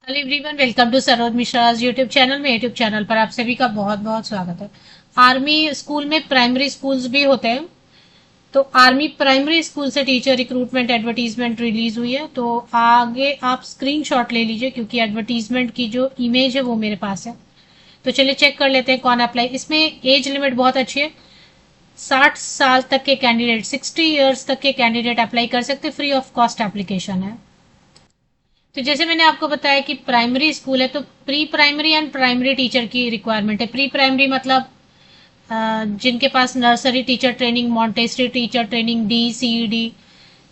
Hello everyone, welcome to Saroj Mishra YouTube channel में। YouTube channel पर आप सभी का बहुत बहुत स्वागत है। आर्मी स्कूल में प्राइमरी स्कूल्स भी होते हैं, तो आर्मी प्राइमरी स्कूल से टीचर रिक्रूटमेंट एडवर्टीजमेंट रिलीज हुई है। तो आगे आप स्क्रीनशॉट ले लीजिए क्योंकि एडवर्टीजमेंट की जो इमेज है वो मेरे पास है। तो चलिए चेक कर लेते हैं कौन अप्लाई। इसमें एज लिमिट बहुत अच्छी है। 60 साल तक के कैंडिडेट, 60 ईयर्स तक के कैंडिडेट अप्लाई कर सकते, फ्री ऑफ कॉस्ट एप्लीकेशन है। तो जैसे मैंने आपको बताया कि प्राइमरी स्कूल है, तो pre primary and primary teacher की रिक्वायरमेंट है। प्री प्राइमरी मतलब जिनके पास nursery teacher training, Montessori teacher training, DCED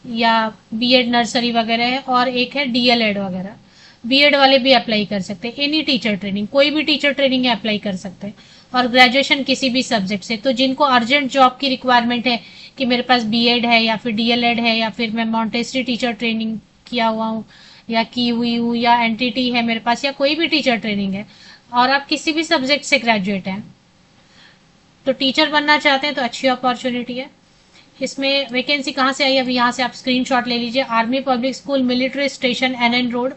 या बीएड नर्सरी वगैरह है, और एक है DLED वगैरह। बीएड वाले भी अप्लाई कर सकते हैं। एनी टीचर ट्रेनिंग, कोई भी टीचर ट्रेनिंग है अप्लाई कर सकते हैं। और ग्रेजुएशन किसी भी सब्जेक्ट से। तो जिनको अर्जेंट जॉब की रिक्वायरमेंट है कि मेरे पास बीएड है या फिर DLED है या फिर मैं मॉन्टेसरी टीचर ट्रेनिंग किया हुआ हूँ या की हुई हूँ या एनटीटी है मेरे पास या कोई भी टीचर ट्रेनिंग है और आप किसी भी सब्जेक्ट से ग्रेजुएट हैं, तो टीचर बनना चाहते हैं तो अच्छी अपॉर्चुनिटी है। इसमें वैकेंसी कहाँ से आई, अभी यहाँ से आप स्क्रीनशॉट ले लीजिए। Army public school, military station, NN road,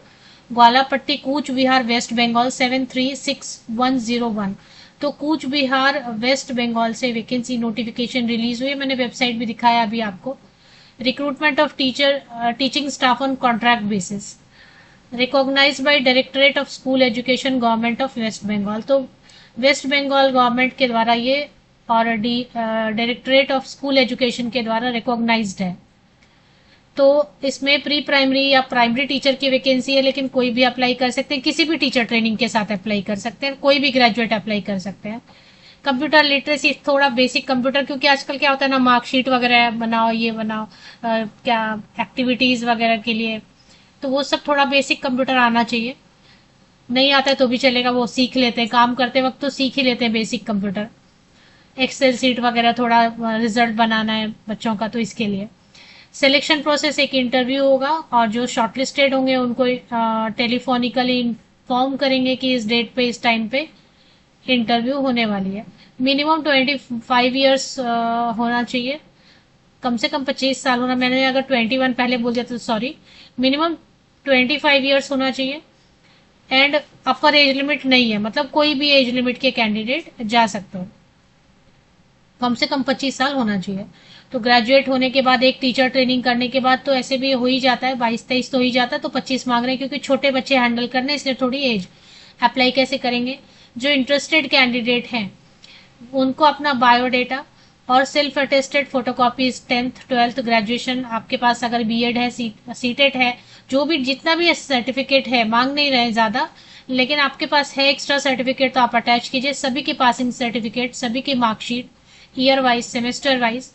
Gwalapatti, Cooch Behar, waste Bengal 736101। तो कूच बिहार वेस्ट बंगाल से वैकेंसी नोटिफिकेशन रिलीज हुई है। मैंने वेबसाइट भी दिखाया अभी आपको। Recruitment of teacher, teaching staff on contract basis, recognised by directorate of school education, government of west Bengal. तो वेस्ट बंगाल गवर्नमेंट के द्वारा ये already directorate of school education के द्वारा रिकॉग्नाइज्ड है। तो इसमें प्री प्राइमरी या प्राइमरी टीचर की वैकेंसी है, लेकिन कोई भी अप्लाई कर सकते हैं। किसी भी टीचर ट्रेनिंग के साथ अप्लाई कर सकते हैं, कोई भी ग्रेजुएट अप्लाई कर सकते हैं। कंप्यूटर लिटरेसी, थोड़ा बेसिक कंप्यूटर, क्योंकि आजकल क्या होता है ना, मार्कशीट वगैरह बनाओ, ये बनाओ, क्या एक्टिविटीज वगैरह के लिए, तो वो सब थोड़ा बेसिक कंप्यूटर आना चाहिए। नहीं आता है तो भी चलेगा, वो सीख लेते हैं, काम करते वक्त तो सीख ही लेते हैं बेसिक कंप्यूटर। एक्सेल सीट वगैरह, थोड़ा रिजल्ट बनाना है बच्चों का, तो इसके लिए सिलेक्शन प्रोसेस एक इंटरव्यू होगा और जो शॉर्टलिस्टेड होंगे उनको टेलीफोनिकली इन्फॉर्म करेंगे कि इस डेट पे, इस टाइम पे इंटरव्यू होने वाली है। मिनिमम 25 ईयर्स होना चाहिए, कम से कम 25 साल होना। मैंने अगर 21 पहले बोल दिया तो सॉरी। मिनिमम 25 ईयर्स होना चाहिए। एंड अपर एज लिमिट नहीं है, मतलब कोई भी एज लिमिट के कैंडिडेट जा सकते हो। कम से कम 25 साल होना चाहिए। तो ग्रेजुएट होने के बाद, एक टीचर ट्रेनिंग करने के बाद तो ऐसे भी हो ही जाता है, 22-23 तो हो ही जाता है। तो 25 मांग रहे हैं क्योंकि छोटे बच्चे हैंडल करने, इसलिए थोड़ी एज। अप्लाई कैसे करेंगे? जो इंटरेस्टेड कैंडिडेट हैं उनको अपना बायोडेटा और self attested photocopies, 10th 12th graduation, आपके पास अगर बीएड है, सीटेट है, जो भी जितना भी सर्टिफिकेट है, मांग नहीं रहे ज्यादा, लेकिन आपके पास है एक्स्ट्रा सर्टिफिकेट तो आप अटैच कीजिए। सभी की पासिंग सर्टिफिकेट, सभी की marksheet, year wise, semester wise,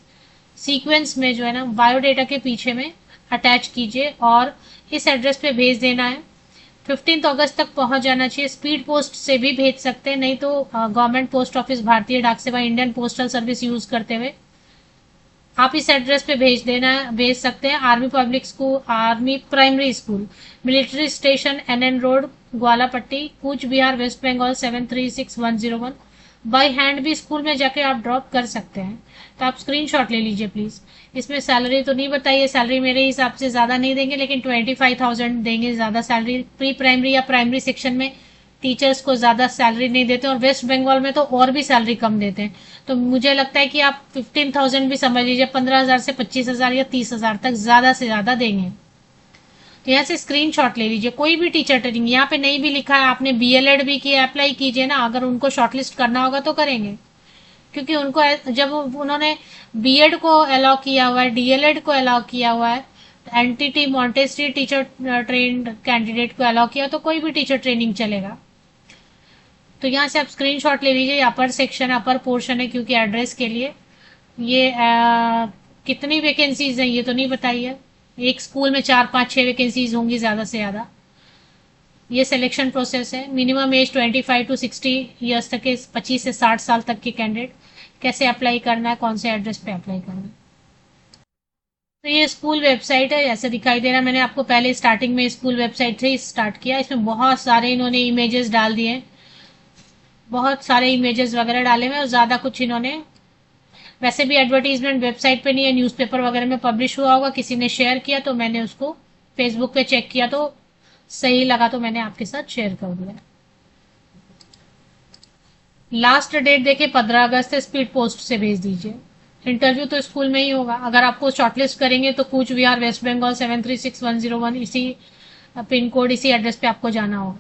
sequence में जो है ना, बायोडेटा के पीछे में अटैच कीजिए और इस एड्रेस पे भेज देना है। 15 अगस्त तक पहुंच जाना चाहिए। स्पीड पोस्ट से भी भेज सकते हैं, नहीं तो गवर्नमेंट पोस्ट ऑफिस, भारतीय डाक सेवा, इंडियन पोस्टल सर्विस यूज करते हुए आप इस एड्रेस पे भेज सकते हैं। Army public school, army primary school, military station, NN road, Gwalapatti, Cooch Behar, waste Bengal 736101। By hand भी स्कूल में जाके आप ड्रॉप कर सकते हैं। तो आप स्क्रीनशॉट ले लीजिए प्लीज। इसमें सैलरी तो नहीं बताइए, सैलरी मेरे हिसाब से ज्यादा नहीं देंगे, लेकिन 25,000 देंगे ज्यादा सैलरी। प्री प्राइमरी या प्राइमरी सेक्शन में टीचर्स को ज्यादा सैलरी नहीं देते, और वेस्ट बंगाल में तो और भी सैलरी कम देते हैं। तो मुझे लगता है कि आप 15,000 भी समझ लीजिए, 15,000 से 25,000 या 30,000 तक ज्यादा से ज्यादा देंगे। तो यहाँ से स्क्रीनशॉट ले लीजिए। कोई भी टीचर ट्रेनिंग, यहाँ पे नहीं भी लिखा है, आपने BLED भी किया, अप्लाई कीजिए ना। अगर उनको शॉर्टलिस्ट करना होगा तो करेंगे, क्योंकि उनको जब उन्होंने बीएड को अलाउ किया हुआ है, DLED को अलाउ किया हुआ है, NTT montessori teacher trained candidate को अलाउ किया, तो कोई भी टीचर ट्रेनिंग चलेगा। तो यहाँ से आप स्क्रीनशॉट ले लीजिए। अपर सेक्शन, अपर पोर्शन है क्योंकि एड्रेस के लिए। ये कितनी वैकेंसीज हैं ये तो नहीं बताई है। एक स्कूल में 4 5 6 वैकेंसीज होंगी ज्यादा से ज्यादा। ये सिलेक्शन प्रोसेस है। मिनिमम एज 25 to 60 ईयर्स तक के, 25 से 60 साल तक के कैंडिडेट। कैसे अप्लाई करना है, कौन से एड्रेस पे अप्लाई करना है? तो ये स्कूल वेबसाइट है, ऐसे दिखाई दे रहा है। मैंने आपको पहले स्टार्टिंग में स्कूल वेबसाइट से ही स्टार्ट किया। इसमें बहुत सारे इन्होंने इमेजेस डाल दिए, बहुत सारे इमेजेस वगैरह डाले हुए, और ज्यादा कुछ इन्होंने, वैसे भी एडवर्टीजमेंट वेबसाइट पे नहीं है, न्यूज़पेपर वगैरह में पब्लिश हुआ होगा, किसी ने शेयर किया तो मैंने उसको फेसबुक पे चेक किया तो सही लगा तो मैंने आपके साथ शेयर कर दिया। लास्ट डेट देखिए 15 अगस्त है, स्पीड पोस्ट से भेज दीजिए। इंटरव्यू तो स्कूल में ही होगा। अगर आपको शॉर्टलिस्ट करेंगे तो कूच विहार वेस्ट बंगाल 736101, इसी पिन कोड इसी एड्रेस पे आपको जाना होगा।